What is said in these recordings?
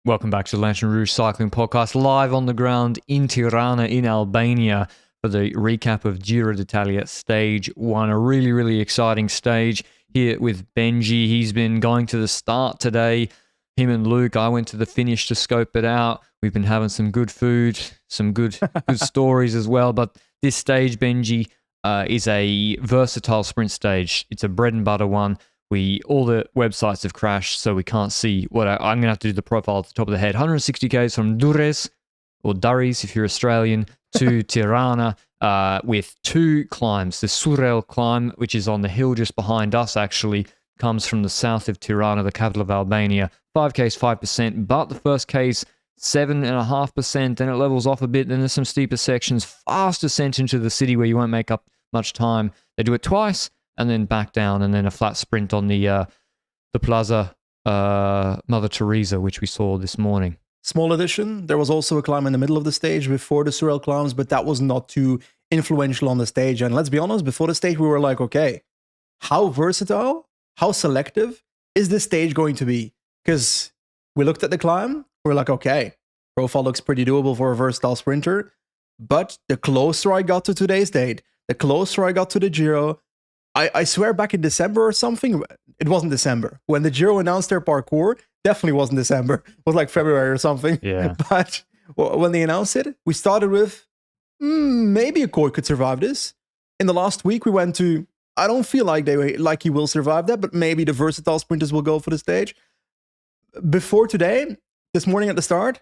Welcome back to the Lanterne Rouge Cycling Podcast, live on the ground in Tirana in Albania for the recap of Giro d'Italia Stage 1. A really, really exciting stage here with Benji. He's been going to the start today. Him and Luke, I went to the finish to scope it out. We've been having some good food, some good stories as well. But this stage, Benji, is a versatile sprint stage. It's a bread and butter one. All the websites have crashed, so we can't see what I'm going to have to do the profile at the top of the head. 160 k's from Durres, or Durres if you're Australian, to Tirana with two climbs. The Surel climb, which is on the hill just behind us, actually comes from the south of Tirana, the capital of Albania. 5 k's, 5%, but the first k's 7.5%, then it levels off a bit, then there's some steeper sections, fast ascent into the city where you won't make up much time. They do it twice, and then back down, and then a flat sprint on the Plaza Mother Teresa, which we saw this morning. Small addition, there was also a climb in the middle of the stage before the Surel climbs, but that was not too influential on the stage. And let's be honest, before the stage, we were like, okay, how versatile, how selective is this stage going to be? Because we looked at the climb, we're like, okay, profile looks pretty doable for a versatile sprinter. But the closer I got to today's date, the closer I got to the Giro, I swear back in December or something, it wasn't December. When the Giro announced their parkour, definitely wasn't December. It was like February or something. Yeah. But when they announced it, we started with, maybe a Koi could survive this. In the last week, we went to, I don't feel like he will survive that, but maybe the versatile sprinters will go for the stage. Before today, this morning at the start,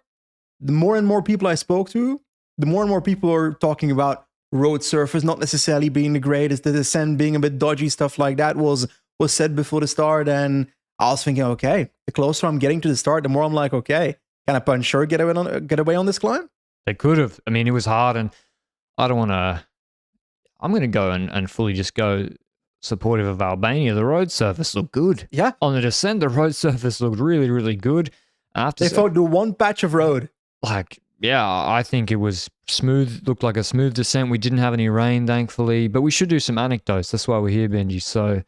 the more and more people I spoke to, the more and more people are talking about road surface not necessarily being the greatest, the descent being a bit dodgy, stuff like that was said before the start. And I was thinking, okay, the closer I'm getting to the start, the more I'm like, okay, can a puncher get away on this climb? They could have. I mean, it was hard, and I don't want to. I'm going to go and fully just go supportive of Albania. The road surface looked good. Yeah. On the descent, the road surface looked really, really good. They found the one patch of road. Yeah, I think it was smooth, looked like a smooth descent. We didn't have any rain, thankfully, but we should do some anecdotes. That's why we're here, Benji. So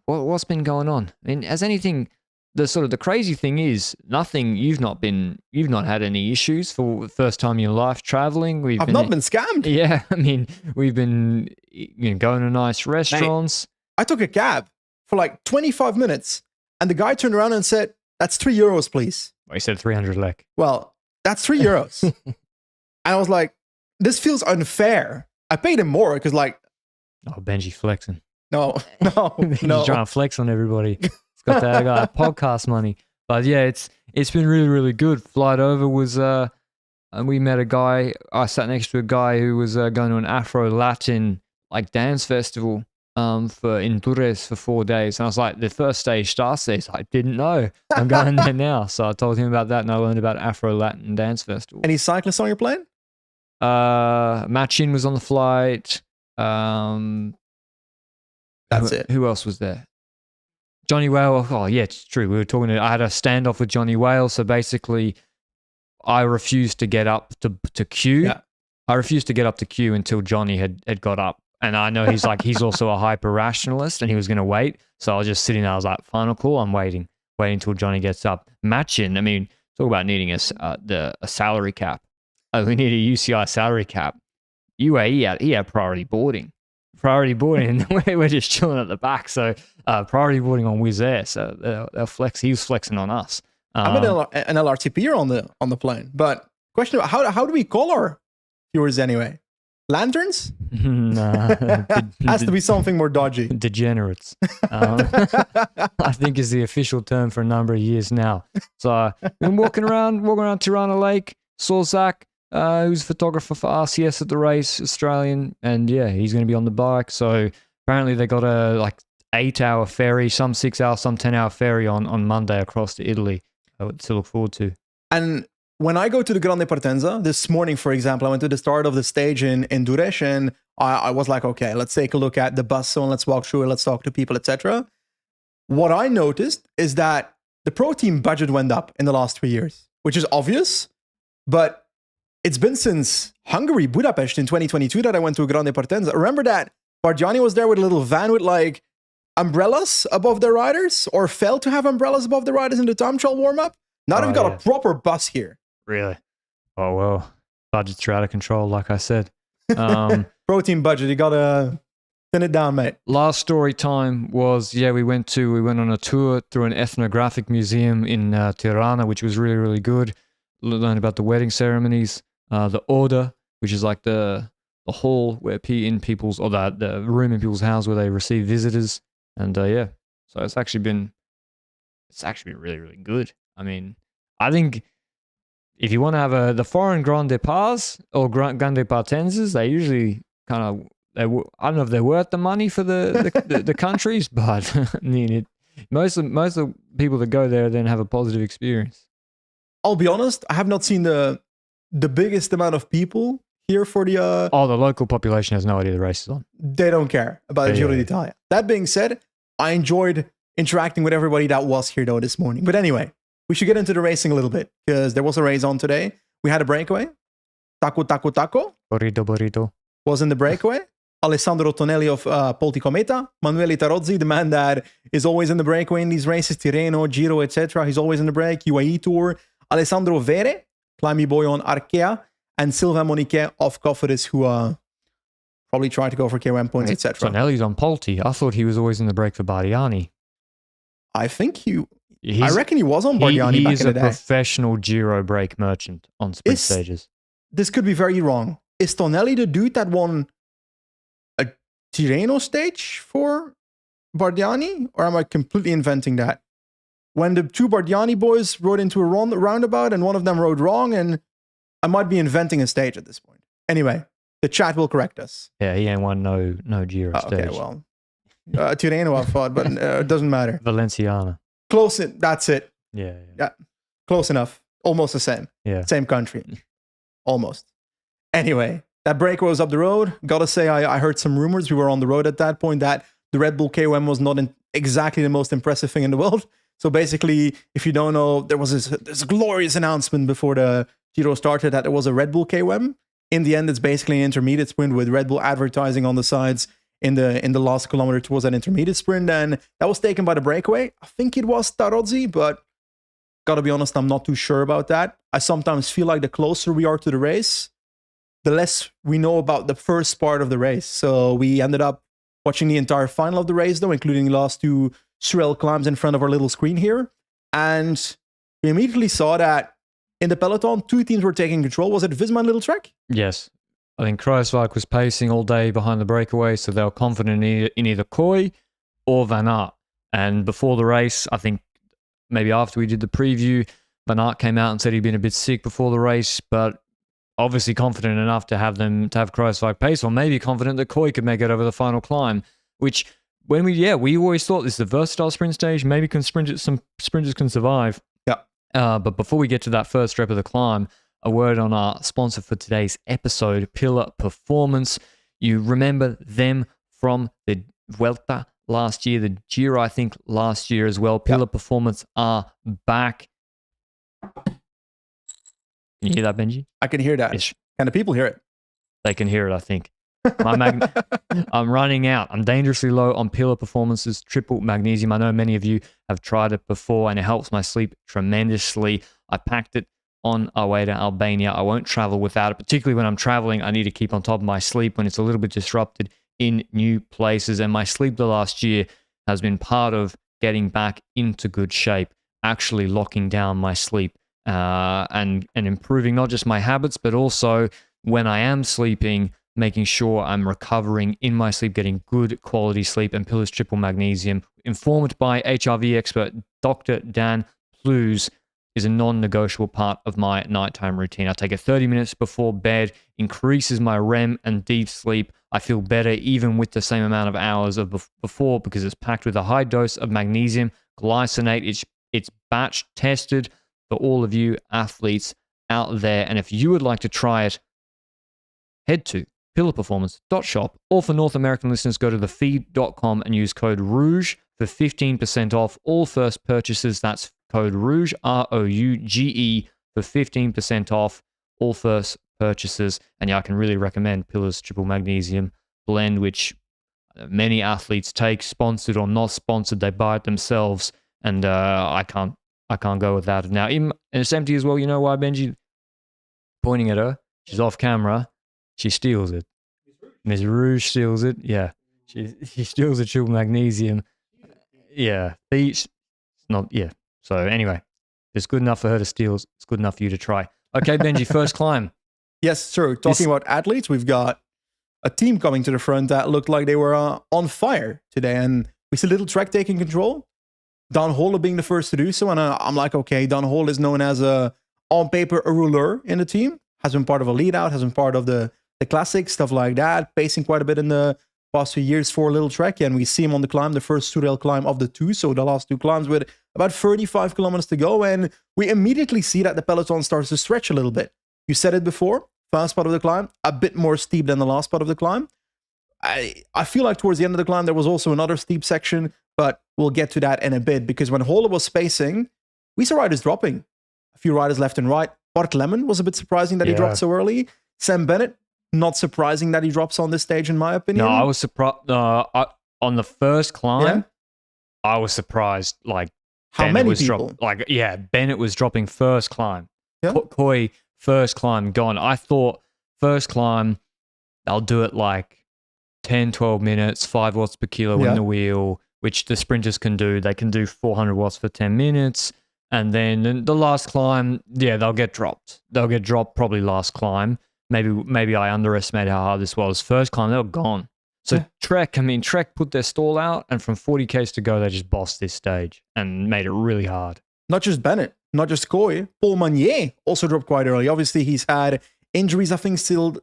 what's been going on? I mean, has anything, the crazy thing is, nothing, you've not had any issues for the first time in your life traveling. I've not been scammed. Yeah, I mean, we've been going to nice restaurants. Mate, I took a cab for like 25 minutes, and the guy turned around and said, "That's €3, please." Well, he said 300 lek. Well, that's €3. And I was like, this feels unfair. I paid him more because Oh, Benji flexing. No. He's trying to flex on everybody. He's got that podcast money. But yeah, it's been really, really good. Flight over was, and we met a guy, I sat next to a guy who was going to an Afro-Latin dance festival in Durres for 4 days. And I was like, the first stage starts there. So I didn't know. I'm going there now. So I told him about that, and I learned about Afro-Latin dance festival. Any cyclists on your plane? Machin was on the flight. That's it. Who else was there? Johnny Whale. Oh, yeah, it's true. I had a standoff with Johnny Whale. So basically, I refused to get up to queue. Yeah. I refused to get up to queue until Johnny had got up. And I know he's also a hyper-rationalist, and he was going to wait. So I was just sitting there. I was like, final call, I'm waiting until Johnny gets up. Machin, I mean, talk about needing a salary cap. We need a UCI salary cap. UAE, he had priority boarding, and we're just chilling at the back. So priority boarding on Wizz Air. So they'll flex. He was flexing on us. I'm an LRTPer on the plane. But question about how do we call our viewers anyway? Lanterns? Nah. Has to be something more dodgy. Degenerates. I think is the official term for a number of years now. So I've been walking around Tirana Lake, saw Zach, who's a photographer for RCS at the race, Australian, and yeah, he's going to be on the bike. So apparently they got a 8-hour ferry, some 6-hour, some 10-hour ferry on Monday across to Italy to look forward to. And when I go to the Grande Partenza, this morning, for example, I went to the start of the stage in Durres, and I was like, okay, let's take a look at the bus zone, let's walk through it, let's talk to people, etc. What I noticed is that the pro team budget went up in the last 3 years, which is obvious, but it's been since Hungary, Budapest in 2022 that I went to Grande Partenza. Remember that Bargiani was there with a little van with umbrellas above the riders, or failed to have umbrellas above the riders in the time trial warm-up? Not even got yeah. a proper bus here. Really? Oh, well. Budgets are out of control, like I said. Protein budget. You gotta thin it down, mate. Last story time was, we went on a tour through an ethnographic museum in Tirana, which was really, really good. Learned about the wedding ceremonies, the order, which is like the hall where the room in people's house where they receive visitors. And so it's actually been really, really good. I mean, I think if you want to have the foreign grande pas or grande partenses, they usually kind of, I don't know if they're worth the money for the countries, but I mean, most of the people that go there then have a positive experience. I'll be honest, I have not seen the biggest amount of people here for the... the local population has no idea the race is on. They don't care about the Giro d'Italia. That being said, I enjoyed interacting with everybody that was here though this morning. But anyway, we should get into the racing a little bit because there was a race on today. We had a breakaway. Taco. Burrito. Was in the breakaway. Alessandro Tonelli of Polti Cometa. Manuele Tarozzi, the man that is always in the breakaway in these races. Tirreno, Giro, etc. He's always in the break. UAE Tour. Alessandro Vere, Climby Boy on Arkea. And Sylvain Moniquet of Cofidis, who probably tried to go for KOM points, etc. Tonelli's on Polti. I thought he was always in the break for Bardiani. I think I reckon he was on Bardiani back in the day. He is a professional Giro break merchant on sprint stages. This could be very wrong. Is Tonelli the dude that won a Tirreno stage for Bardiani? Or am I completely inventing that? When the two Bardiani boys rode into a roundabout and one of them rode wrong, and I might be inventing a stage at this point. Anyway, the chat will correct us. Yeah, he ain't won no Giro stage. Okay, well, Tirreno I thought, but it doesn't matter. Valenciana. Close it. That's it. Yeah. Close enough. Almost the same. Yeah. Same country. Almost. Anyway, that break was up the road. Gotta say, I heard some rumors. We were on the road at that point that the Red Bull KOM was not exactly the most impressive thing in the world. So basically, if you don't know, there was this glorious announcement before the Giro started that it was a Red Bull KOM. In the end, it's basically an intermediate sprint with Red Bull advertising on the sides in the last kilometer towards that intermediate sprint. And that was taken by the breakaway. I think it was Tarozzi, but gotta be honest, I'm not too sure about that. I sometimes feel like the closer we are to the race, the less we know about the first part of the race. So we ended up watching the entire final of the race, though, including the last two Surel climbs in front of our little screen here. And we immediately saw that in the peloton, two teams were taking control. Was it Visma and Little Trek? Yes. I think Kruijswijk was pacing all day behind the breakaway, so they were confident in either Kooi or Van Aert. And before the race, I think maybe after we did the preview, Van Aert came out and said he'd been a bit sick before the race, but obviously confident enough to have Kruijswijk pace, or maybe confident that Kooi could make it over the final climb, which we always thought this is a versatile sprint stage. Maybe some sprinters can survive. Yeah. But before we get to that first rep of the climb, a word on our sponsor for today's episode, Pillar Performance. You remember them from the Vuelta last year, the Giro, I think, last year as well. Pillar Performance are back. Can you hear that, Benji? I can hear that. Can the people hear it? They can hear it, I think. I'm running out. I'm dangerously low on Pillar Performance's triple magnesium. I know many of you have tried it before, and it helps my sleep tremendously. I packed it on our way to Albania. I won't travel without it, particularly when I'm traveling. I need to keep on top of my sleep when it's a little bit disrupted in new places. And my sleep the last year has been part of getting back into good shape, actually locking down my sleep and improving not just my habits, but also when I am sleeping, making sure I'm recovering in my sleep, getting good quality sleep. And Pillar's triple magnesium, informed by HRV expert Dr. Dan Plews, is a non-negotiable part of my nighttime routine. I take it 30 minutes before bed, increases my REM and deep sleep. I feel better even with the same amount of hours of before because it's packed with a high dose of magnesium glycinate. It's batch tested for all of you athletes out there. And if you would like to try it, head to pillarperformance.shop, or for North American listeners, go to thefeed.com and use code ROUGE for 15% off all first purchases. That's code ROUGE, ROUGE, for 15% off all first purchases. And yeah, I can really recommend Pillar's triple magnesium blend, which many athletes take, sponsored or not sponsored. They buy it themselves, and I can't I can't go without it now. And it's empty as well. You know why, Benji? Pointing at her. She's off camera. She steals it. Miss Rouge steals it. Yeah. She steals the triple magnesium. Yeah. It's not, yeah. So anyway, it's good enough for her to steal. It's good enough for you to try. Okay, Benji, first climb. Yes, sir. Talking about athletes, we've got a team coming to the front that looked like they were on fire today. And we see Little Trek taking control. Don Holle being the first to do so. And I'm like, okay, Don Holle is known as on paper, a ruler in the team. Has been part of a lead out, has been part of the classics, stuff like that. Pacing quite a bit in the past few years for Little Trek. And we see him on the climb, the first two-rail climb of the two. So the last two climbs with about 35 kilometers to go. And we immediately see that the peloton starts to stretch a little bit. You said it before, first part of the climb, a bit more steep than the last part of the climb. I feel like towards the end of the climb, there was also another steep section, but we'll get to that in a bit, because when Holle was spacing, we saw riders dropping. A few riders left and right. Bart Lemon was a bit surprising that he dropped so early. Sam Bennett, not surprising that he drops on this stage, in my opinion. No, I was surprised. On the first climb, I was surprised. Like, how Bennett many was people? Bennett was dropping first climb. Yeah. Koi, first climb, gone. I thought first climb, they'll do it like 10, 12 minutes, 5 watts per kilo in the wheel, which the sprinters can do. They can do 400 watts for 10 minutes. And then the last climb, they'll get dropped. They'll get dropped probably last climb. Maybe I underestimated how hard this was. First climb, they were gone. So Trek put their stall out, and from 40 Ks to go, they just bossed this stage and made it really hard. Not just Bennett, not just Koi. Paul Magnier also dropped quite early. Obviously, he's had injuries, I think, still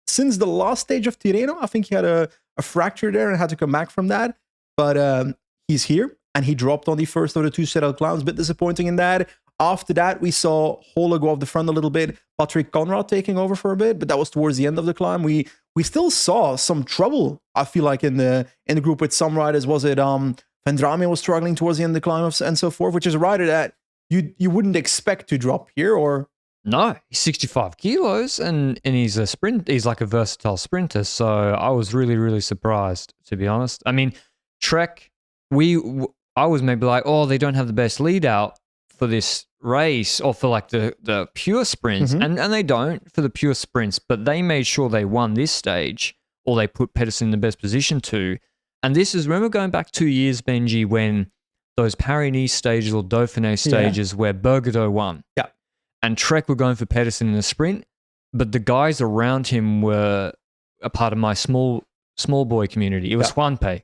since the last stage of Tirreno. I think he had a fracture there and had to come back from that. But he's here, and he dropped on the first of the two set-out climbs. A bit disappointing in that. After that, we saw Holle go off the front a little bit. Patrick Conrad taking over for a bit, but that was towards the end of the climb. We still saw some trouble, I feel like, in the group with some riders. Was it Vendrame was struggling towards the end of the climb and so forth, which is a rider that you wouldn't expect to drop here, or... No, he's 65 kilos and he's a sprint. He's like a versatile sprinter. So I was really, really surprised, to be honest. I mean, Trek, I was maybe like, oh, they don't have the best lead out for this race, or for like the pure sprints. And they don't for the pure sprints, but they made sure they won this stage, or they put Pedersen in the best position to. And this is, remember going back 2 years, Benji, when those Paris-Nice stages or Dauphiné stages where Bergadeau won. Yeah. And Trek were going for Pedersen in the sprint, but the guys around him were a part of my small boy community. It was Juanpe.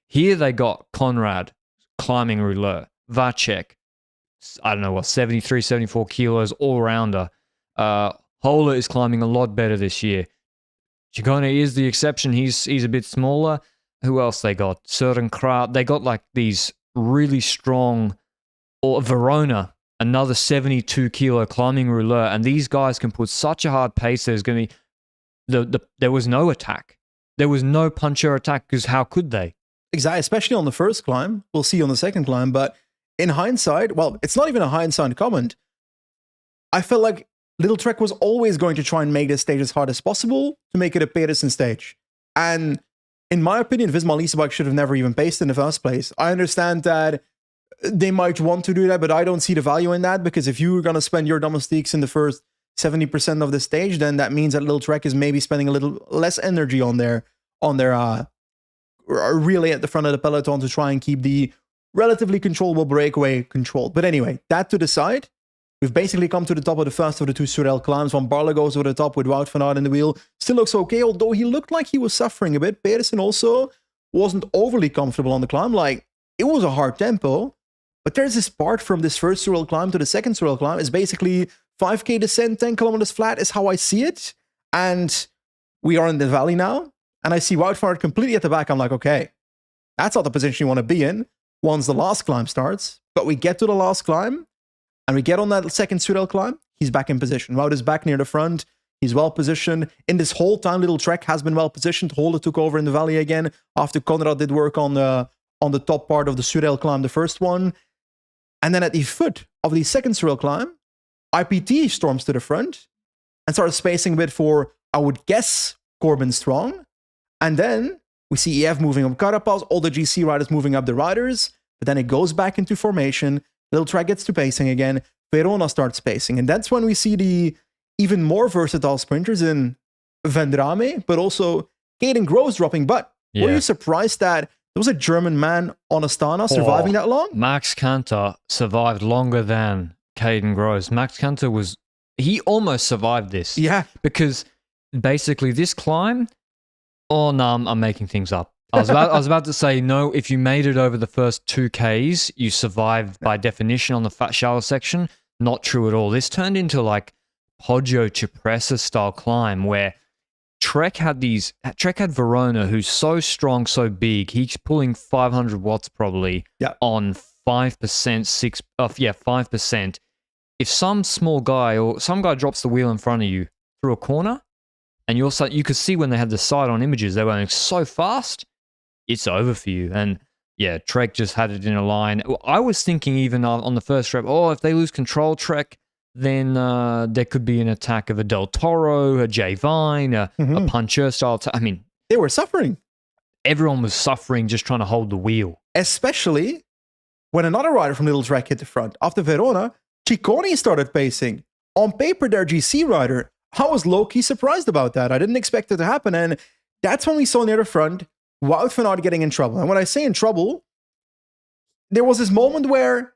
Here they got Conrad, climbing rouleur, Vacek, I don't know what, 73, 74 kilos, all-rounder. Holle is climbing a lot better this year. Chicone is the exception. He's a bit smaller. Who else they got? Søren Krag. They got like these really strong, or Verona, another 72 kilo climbing rouleur, and these guys can put such a hard pace. There's going to be there was no attack. There was no puncher attack, because how could they? Exactly, especially on the first climb. We'll see on the second climb, but in hindsight, well, it's not even a hindsight comment. I felt like Little Trek was always going to try and make this stage as hard as possible to make it a Pedersen stage. And in my opinion, Visma Leasebike should have never even paced in the first place. I understand that they might want to do that, but I don't see the value in that, because if you're going to spend your domestiques in the first 70% of the stage, then that means that Little Trek is maybe spending a little less energy on their relay at the front of the peloton to try and keep the relatively controllable breakaway controlled. But anyway, that to the side, we've basically come to the top of the first of the two Surel climbs. Van Barle goes over the top with Wout van Aert in the wheel. Still looks okay, although he looked like he was suffering a bit. Pedersen also wasn't overly comfortable on the climb. Like, it was a hard tempo. But there's this part from this first Surel climb to the second Surel climb. It's basically 5K descent, 10 kilometers flat is how I see it. And we are in the valley now. And I see Wout van Aert completely at the back. I'm like, okay, that's not the position you want to be in once the last climb starts. But we get to the last climb, and we get on that second Surel climb. He's back in position. Wout is back near the front. He's well positioned. In this whole time, Little Trek has been well positioned. Holle took over in the valley again after Conrad did work on the top part of the Surel climb, the first one. And then at the foot of the second Surel climb, IPT storms to the front and starts spacing a bit for, I would guess, Corbin Strong. And then we see EF moving up Carapaz, all the GC riders moving up the riders, but then it goes back into formation. Little Trek gets to pacing again. Verona starts pacing. And that's when we see the even more versatile sprinters in Vendrame, but also Caden Groves dropping. But were you surprised that there was a German man on Astana surviving that long? Max Kanter survived longer than Caden Groves. Max Kanter he almost survived this. Yeah. Because basically this climb, I'm making things up. I was about to say, no, if you made it over the first 2Ks, you survived by definition on the shallow section. Not true at all. This turned into like Poggio Cipressa style climb where Trek had Verona, who's so strong, so big. He's pulling 500 watts probably on 5%, 5%. If some small guy or some guy drops the wheel in front of you through a corner, and you could see when they had the side on images, they were going so fast, it's over for you. And yeah, Trek just had it in a line. I was thinking even on the first rep, if they lose control, Trek, then there could be an attack of a Del Toro, a J Vine, a puncher style. I mean, they were suffering. Everyone was suffering just trying to hold the wheel. Especially when another rider from Little Trek hit the front. After Verona, Ciccone started pacing. On paper, their GC rider. I was low-key surprised about that. I didn't expect it to happen. And that's when we saw near the front Wout van Aert getting in trouble. And when I say in trouble, there was this moment where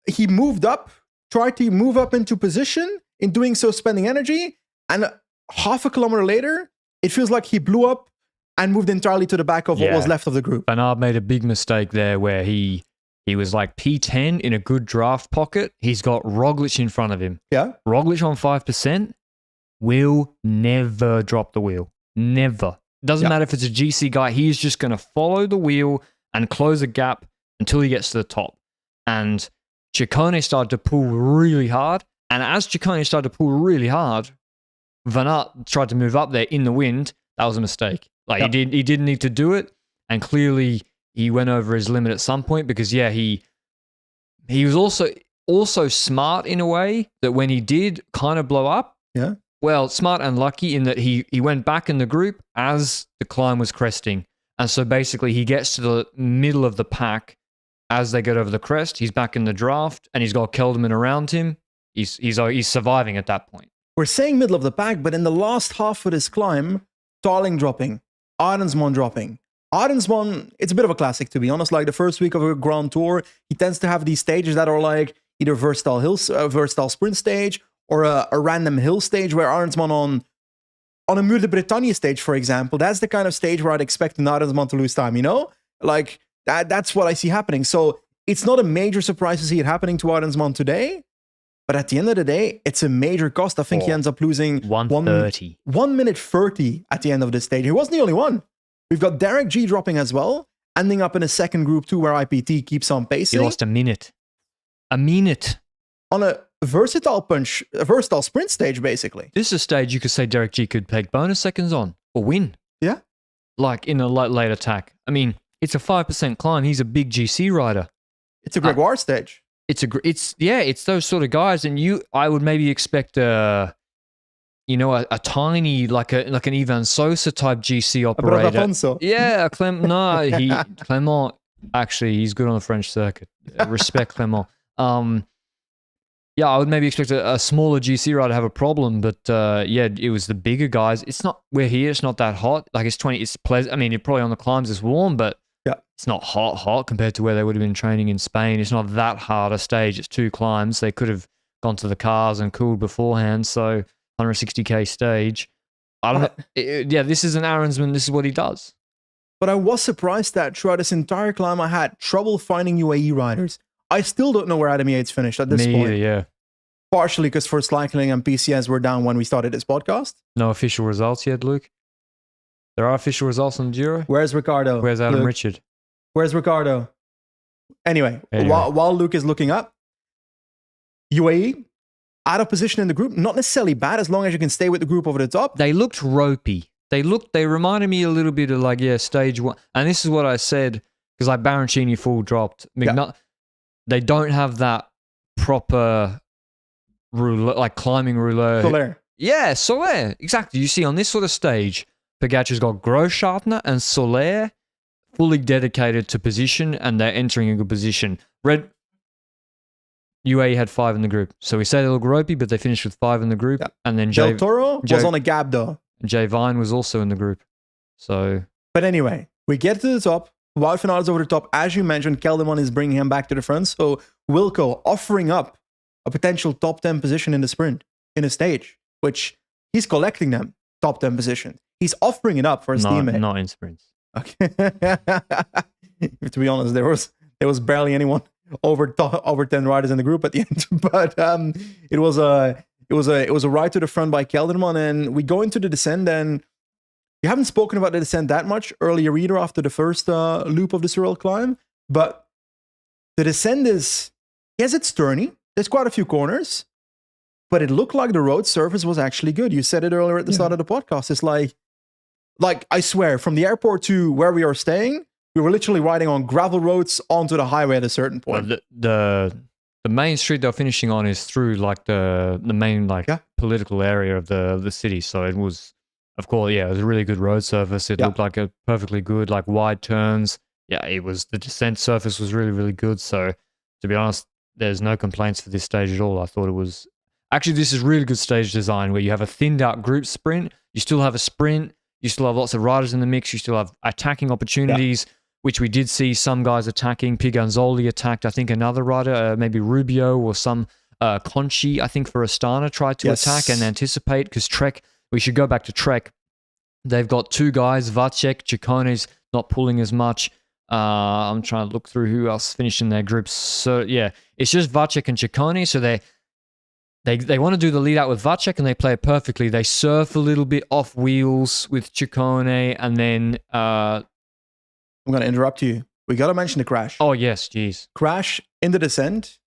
he moved up, tried to move up into position, in doing so spending energy, and half a kilometer later, it feels like he blew up and moved entirely to the back of what was left of the group. Van Aert made a big mistake there where he was like P10 in a good draft pocket. He's got Roglic in front of him. Yeah. Roglic on 5% will never drop the wheel. Never. Doesn't matter if it's a GC guy. He's just going to follow the wheel and close a gap until he gets to the top. And Ciccone started to pull really hard. And as Ciccone started to pull really hard, Van Aert tried to move up there in the wind. That was a mistake. He didn't need to do it. And clearly he went over his limit at some point because, he was also smart in a way that when he did kind of blow up, well, smart and lucky in that he went back in the group as the climb was cresting. And so basically he gets to the middle of the pack as they get over the crest. He's back in the draft and he's got Kelderman around him. He's surviving at that point. We're saying middle of the pack, but in the last half of this climb, Tarling dropping, Arensman dropping. Arensman, it's a bit of a classic, to be honest. Like the first week of a Grand Tour, he tends to have these stages that are like either versatile sprint stage or a random hill stage where Arensman on a Mur de Bretagne stage, for example, that's the kind of stage where I'd expect an Arensman to lose time, you know? Like that's what I see happening. So it's not a major surprise to see it happening to Arensman today. But at the end of the day, it's a major cost. I think he ends up losing 1:30. 1 minute 30 at the end of this stage. He wasn't the only one. We've got Derek G dropping as well, ending up in a second group too where IPT keeps on pacing. He lost a minute. A minute. On a versatile sprint stage, basically. This is a stage you could say Derek G could take bonus seconds on or win. Yeah. Like in a late attack. I mean, it's a 5% climb. He's a big GC rider. It's a Gregoire stage. It's those sort of guys, and I would maybe expect a tiny like an Ivan Sosa type GC operator. Yeah, Clement. Actually, he's good on the French circuit. Respect Clement. I would maybe expect a smaller GC rider to have a problem, but it was the bigger guys. We're here. It's not that hot. Like it's 20. It's pleasant. I mean, it probably on the climbs it's warm, but it's not hot compared to where they would have been training in Spain. It's not that hard a stage. It's 2 climbs. They could have gone to the cars and cooled beforehand. So 160k stage. I don't know. This is an Arensman. This is what he does. But I was surprised that throughout this entire climb, I had trouble finding UAE riders. I still don't know where Adam Yates finished at this point. Yeah. Partially because First Cycling and PCS were down when we started this podcast. No official results yet, Luke. There are official results on Giro. Where's Ricardo? Where's Adam Luke? Richard? Where's Ricardo? Anyway. While Luke is looking up, UAE, out of position in the group, not necessarily bad as long as you can stay with the group over the top. They looked ropey. They reminded me a little bit of stage 1. And this is what I said, because Baroncini full dropped. They don't have that proper climbing rouleur. Soler. Yeah, Soler. Exactly. You see on this sort of stage, Pogacar's got Grossschartner and Soler fully dedicated to position, and they're entering a good position. UAE had 5 in the group. So we say they look ropey, but they finished with 5 in the group. Yeah. And then Del Toro was on a gap though. Jay Vine was also in the group. So, but anyway, we get to the top. Wout van Aert is over the top. As you mentioned, Kelderman is bringing him back to the front. So Wilco offering up a potential top 10 position in the sprint, in a stage, which he's collecting them, top 10 position. He's offering it up for his teammate. Not in sprints. Okay. To be honest, there was barely anyone over 10 riders in the group at the end. But it was a ride to the front by Kelderman, and we go into the descent, and we haven't spoken about the descent that much earlier either after the first loop of the Cyril climb, but the descent is, yes, it's turny. There's quite a few corners, but it looked like the road surface was actually good. You said it earlier at the start of the podcast. It's like I swear, from the airport to where we are staying, we were literally riding on gravel roads onto the highway at a certain point. The main street they're finishing on is through like the main political area of the city. So it was, of course, it was a really good road surface. It looked like a perfectly good, like wide turns. Yeah, the descent surface was really, really good. So to be honest, there's no complaints for this stage at all. I thought it was, actually, this is really good stage design where you have a thinned out group sprint. You still have a sprint. You still have lots of riders in the mix. You still have attacking opportunities, which we did see some guys attacking. Piganzoli attacked, I think, another rider, maybe Rubio or some Conchi, I think, for Astana tried to attack and anticipate, because Trek, we should go back to Trek. They've got 2 guys, Vacek, Chiccone's not pulling as much. I'm trying to look through who else finished in their groups. So, yeah, it's just Vacek and Ciccone. So they want to do the lead out with Vacek, and they play it perfectly. They surf a little bit off wheels with Ciccone, and then... I'm going to interrupt you. We got to mention the crash. Oh, yes, jeez. Crash in the descent.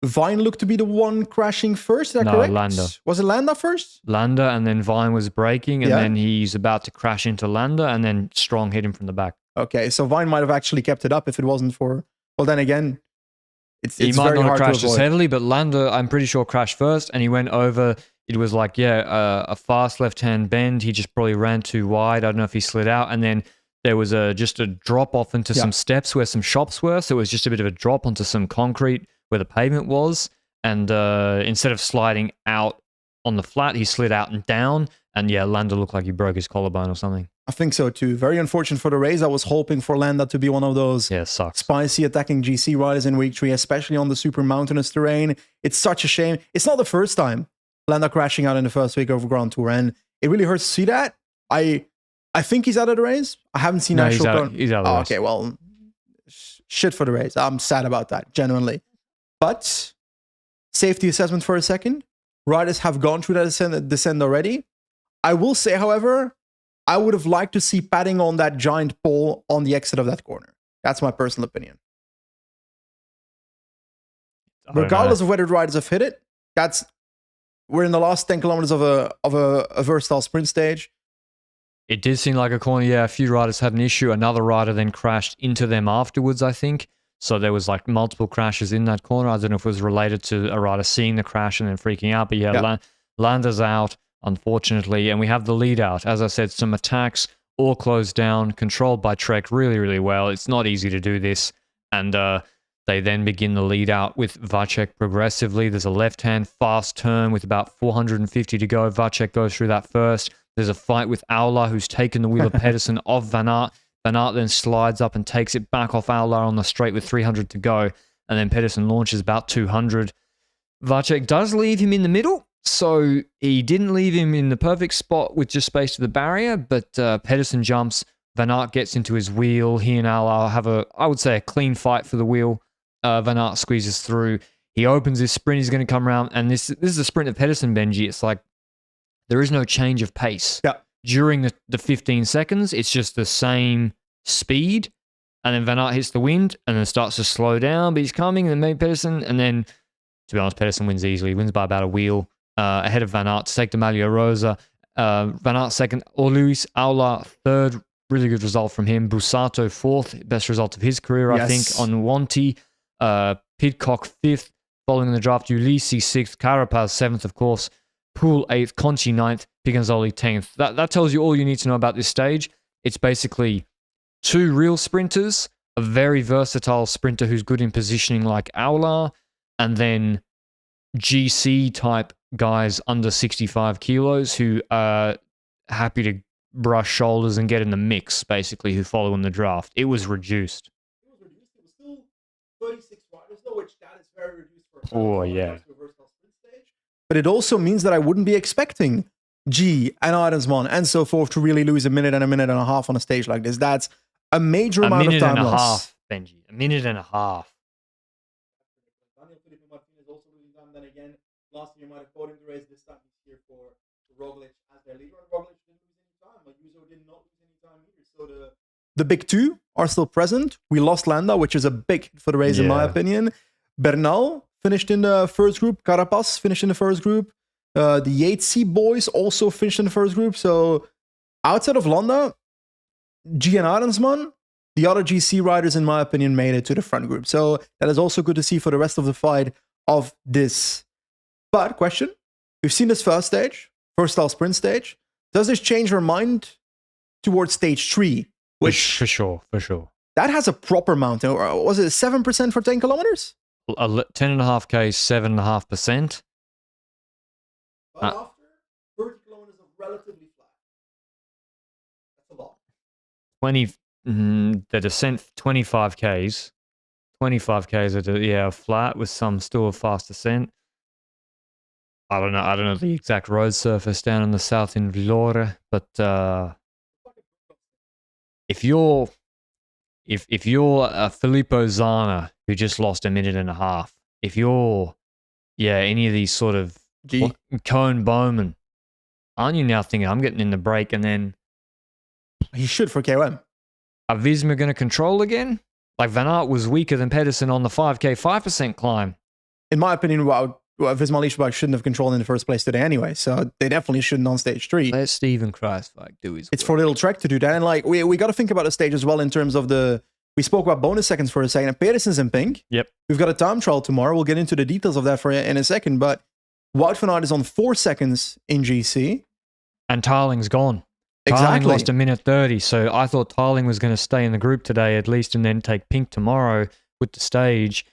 Vine looked to be the one crashing first, is that correct? Landa. Was it Landa first? Landa, and then Vine was braking, and then he's about to crash into Landa, and then Strong hit him from the back. Okay, so Vine might have actually kept it up if it wasn't for... Well, then again, it's he might very not hard have crashed to avoid. as heavily, but Landa, I'm pretty sure, crashed first, and he went over... It was like, a fast left-hand bend. He just probably ran too wide. I don't know if he slid out, and then there was just a drop off into some steps where some shops were, so it was just a bit of a drop onto some concrete where the pavement was, and instead of sliding out on the flat, he slid out and down, and Landa looked like he broke his collarbone or something. I think so too. Very unfortunate for the race. I was hoping for Landa to be one of those spicy attacking GC riders in week 3, especially on the super mountainous terrain. It's such a shame. It's not the first time Landa crashing out in the first week of Grand Tour, and it really hurts to see that. I think he's out of the race. I haven't seen he's out of the race. Okay, well, shit for the race. I'm sad about that, genuinely. But safety assessment for a second. Riders have gone through that descent already. I will say, however, I would have liked to see padding on that giant pole on the exit of that corner. That's my personal opinion. Regardless of whether the riders have hit it, we're in the last 10 kilometers of a versatile sprint stage. It did seem like a corner. Yeah, a few riders had an issue. Another rider then crashed into them afterwards, I think. So there was like multiple crashes in that corner. I don't know if it was related to a rider seeing the crash and then freaking out. But Landa's out, unfortunately. And we have the lead out. As I said, some attacks all closed down, controlled by Trek really, really well. It's not easy to do this. And they then begin the lead out with Vacek progressively. There's a left-hand fast turn with about 450 to go. Vacek goes through that first. There's a fight with Aula, who's taken the wheel of Pedersen off Van Aert. Van Aert then slides up and takes it back off Aula on the straight with 300 to go. And then Pedersen launches about 200. Vacek does leave him in the middle. So he didn't leave him in the perfect spot with just space to the barrier. But Pedersen jumps. Van Aert gets into his wheel. He and Aula have I would say, a clean fight for the wheel. Van Aert squeezes through. He opens his sprint. He's going to come around. And this is a sprint of Pedersen, Benji. It's like, there is no change of pace. Yeah. During the 15 seconds, it's just the same speed. And then Van Aert hits the wind and then starts to slow down, but he's coming, and then maybe Pedersen. And then, to be honest, Pedersen wins easily. He wins by about a wheel ahead of Van Aert to take the Maglia Rosa. Van Aert second, or Luis Aula third. Really good result from him. Busato fourth, best result of his career, I think, on Wanty. Pidcock fifth, following the draft. Ulisi sixth, Carapaz seventh, of course. Poole 8th, Conchi 9th, Piganzoli 10th. That tells you all you need to know about this stage. It's basically 2 real sprinters, a very versatile sprinter who's good in positioning like Aula, and then GC type guys under 65 kilos who are happy to brush shoulders and get in the mix, basically, who follow in the draft. It was reduced. It was reduced. It was still 36 riders, though, which that is very reduced for Oh, yeah. But it also means that I wouldn't be expecting G and Adamsman and so forth to really lose a minute and a half on a stage like this. That's a major amount of time loss. Benji. A minute and a half. Then again, last year might have fought in the race. This time he's here for Roglic as their leader. And Roglic didn't lose any time. Ayuso did not lose any time either. So the big two are still present. We lost Landa, which is a big hit for the race, in my opinion. Bernal finished in the first group. Carapaz finished in the first group. The Yatesy boys also finished in the first group. So outside of Landa, G and Arensman, the other GC riders, in my opinion, made it to the front group. So that is also good to see for the rest of the fight of this. But question, we've seen this first stage, first style sprint stage. Does this change our mind towards stage 3? Which for sure. That has a proper mountain. Was it 7% for 10 kilometers? 10.5K, 7.5%. But after 30 kilometers of relatively flat. That's a lot. 20, the descent 25Ks. 25Ks flat with some still a fast descent. I don't know the exact road surface down in the south in Vlore, but if you're a Filippo Zana who just lost a minute and a half, if you're any of these sort of Cone Bowman, aren't you now thinking I'm getting in the break and then he should for KOM? Are Visma going to control again? Like Van Aert was weaker than Pedersen on the 5K 5% climb. In my opinion, Visma Leishbach shouldn't have controlled in the first place today anyway, so they definitely shouldn't on stage 3. Let Steven Kruijswijk do his work. It's for Little Trek to do that, and like we got to think about the stage as well in terms of we spoke about bonus seconds for a second, and Pedersen's in pink. Yep. We've got a time trial tomorrow. We'll get into the details of that in a second, but Wout van Aert is on 4 seconds in GC. And Tarling's gone. Exactly. Tarling lost a minute 30, so I thought Tarling was going to stay in the group today at least and then take pink tomorrow with the stage.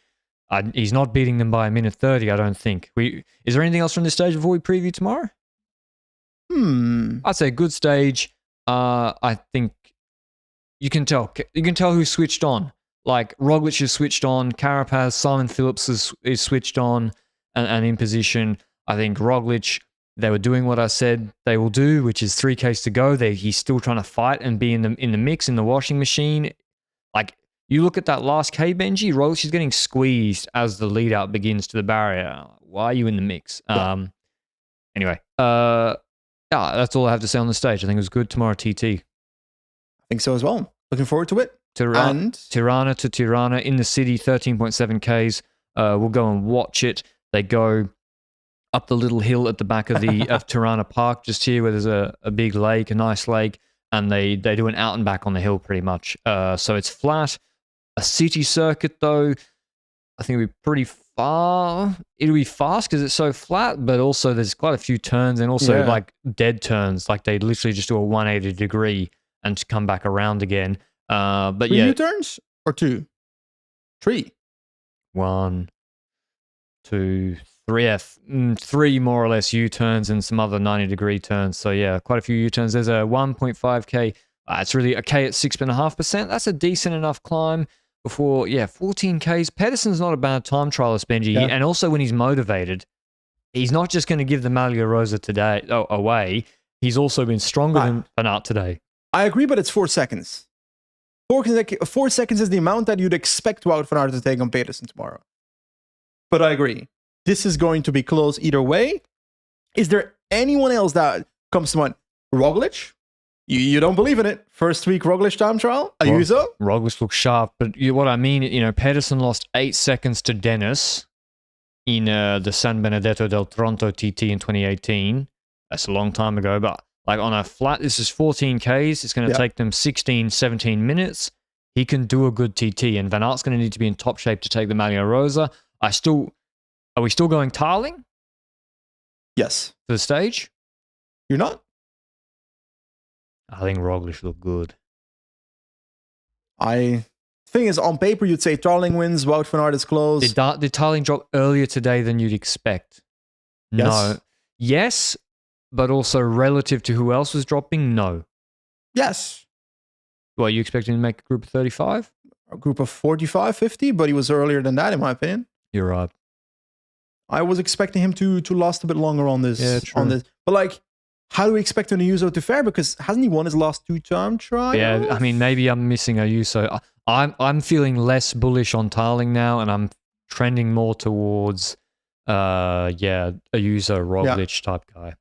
He's not beating them by a minute 30, I don't think. Is there anything else from this stage before we preview tomorrow? I'd say good stage. I think you can tell who's switched on. Like Roglic is switched on, Carapaz, Simon Phillips is switched on and in position. I think Roglic, they were doing what I said they will do, which is 3Ks to go. He's still trying to fight and be in the mix, in the washing machine. Like, you look at that last K, Benji, Roglic is getting squeezed as the lead out begins to the barrier. Why are you in the mix? Anyway, that's all I have to say on the stage. I think it was good tomorrow, TT. I think so as well. Looking forward to it. Tirana to Tirana in the city, 13.7 Ks. We'll go and watch it. They go up the little hill at the back of of Tirana Park, just here where there's a big lake, a nice lake, and they do an out and back on the hill pretty much. So it's flat. A city circuit though, I think it'll be pretty far. It'll be fast because it's so flat, but also there's quite a few turns and also like dead turns. Like they literally just do a 180 degree and come back around again. But 3 U-turns or 2? 3. 1, 2, 3. 3 more or less U-turns and some other 90-degree turns. So yeah, quite a few U-turns. There's a 1.5K. It's really a K at 6.5%. That's a decent enough climb before, 14 Ks. Pedersen's not a bad time trialist, Benji. Yeah. And also when he's motivated, he's not just going to give the Maglia Rosa away. He's also been stronger than Van Aert today. I agree, but it's 4 seconds. 4 seconds is the amount that you'd expect Wout van Aert to take on Pedersen tomorrow. But I agree. This is going to be close either way. Is there anyone else that comes to mind? Roglic? You don't believe in it. First week Roglic time trial? Ayuso? Roglic looks sharp, but what I mean, Pedersen lost 8 seconds to Dennis in the San Benedetto del Tronto TT in 2018. That's a long time ago, but like on a flat, this is 14 Ks. It's going to take them 16, 17 minutes. He can do a good TT, and Van Aert's going to need to be in top shape to take the Maglia Rosa. Are we still going Tarling? Yes. For the stage? You're not? I think Roglic looked good. I Thing is, on paper, you'd say Tarling wins, Wout van Aert is close. Did Tarling drop earlier today than you'd expect? Yes. No. Yes, but also relative to who else was dropping, no. Yes. What, you expecting to make a group of 35? A group of 45, 50, but he was earlier than that, in my opinion. You're right. I was expecting him to last a bit longer on this. Yeah, true. On this. But like, how do we expect Ayuso to fare? Because hasn't he won his last 2 time trials? Yeah, I mean, maybe I'm missing Ayuso. I'm feeling less bullish on Tarling now, and I'm trending more towards, Ayuso, Roglic type guy.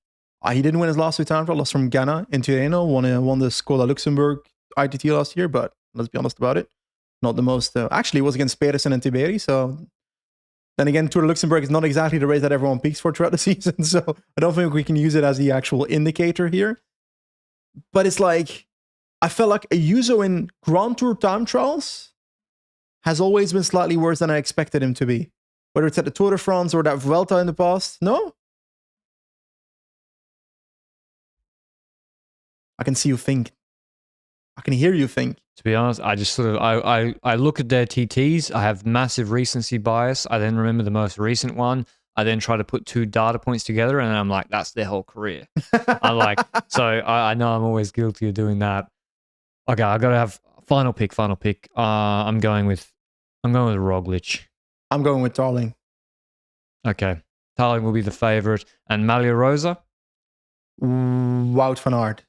He didn't win his last 2 time trials. Lost from Ghana in Tirreno. Won the Skoda Luxembourg ITT last year, but let's be honest about it. Not the most. Actually, it was against Pedersen and Tiberi. So then again, Tour de Luxembourg is not exactly the race that everyone peaks for throughout the season. So I don't think we can use it as the actual indicator here. But it's like, I felt like Ayuso in Grand Tour time trials has always been slightly worse than I expected him to be. Whether it's at the Tour de France or that Vuelta in the past. No? I can see you think. I can hear you think. To be honest, I just sort of, I look at their TTs, I have massive recency bias, I then remember the most recent one, I then try to put 2 data points together, and I'm like, that's their whole career. I know I'm always guilty of doing that. Okay, I got to have final pick. I'm going with Roglic. I'm going with Tarling. Okay, Tarling will be the favorite, and Malia Rosa? Wout van Aert.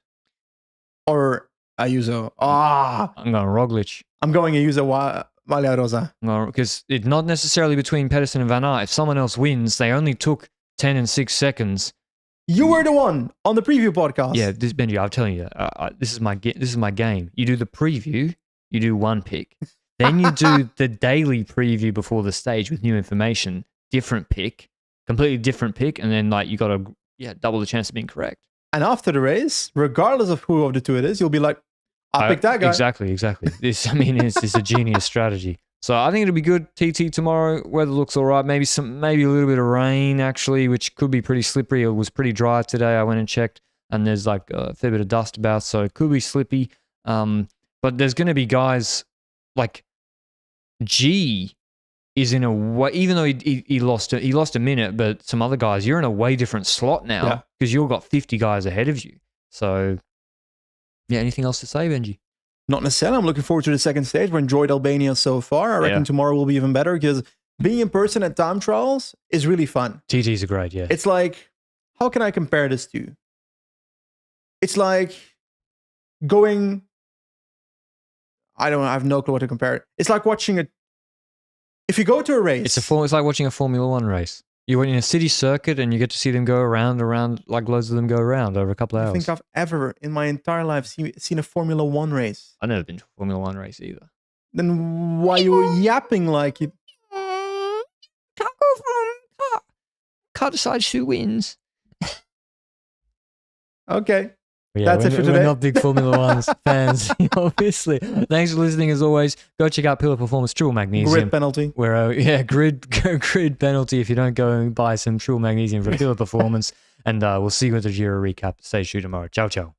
Or Ayuso. I'm going Roglic. I'm going Ayuso, Malia Rosa. No, because it's not necessarily between Pedersen and Van Aert. If someone else wins, they only took 10 and 6 seconds. You were the one on the preview podcast. Yeah, Benji, I'm telling you, this is my game. You do the preview, you do 1 pick. Then you do the daily preview before the stage with new information, different pick, completely different pick, and then like you got to double the chance of being correct. And after the race, regardless of who of the 2 it is, you'll be like, I picked that guy. Exactly. This, it's a genius strategy. So I think it'll be good. TT tomorrow. Weather looks all right. Maybe a little bit of rain actually, which could be pretty slippery. It was pretty dry today. I went and checked, and there's like a fair bit of dust about, so it could be slippy. But there's going to be guys like G is in a way, even though he lost a minute, but some other guys, you're in a way different slot now because you've got 50 guys ahead of you. So, yeah, anything else to say, Benji? Not necessarily. I'm looking forward to the second stage. We enjoyed Albania so far. I reckon tomorrow will be even better because being in person at time trials is really fun. TTs are great, yeah. It's like, how can I compare this to? It's like going, I have no clue what to compare it. It's like watching if you go to a race. It's like watching a Formula 1 race. You're in a city circuit and you get to see them go around, like loads of them go around over a couple of hours. I think I've ever, in my entire life, seen a Formula 1 race. I've never been to a Formula 1 race either. Then why are you yapping like it? Can't go from car decides who wins. Okay. Yeah, that's it for today. We're not big Formula 1 fans, obviously. Thanks for listening as always. Go check out Pillar Performance Triple Magnesium. Grid penalty. Grid penalty if you don't go and buy some Triple Magnesium for Pillar Performance. And we'll see you with the Giro recap. Stay tuned tomorrow. Ciao, ciao.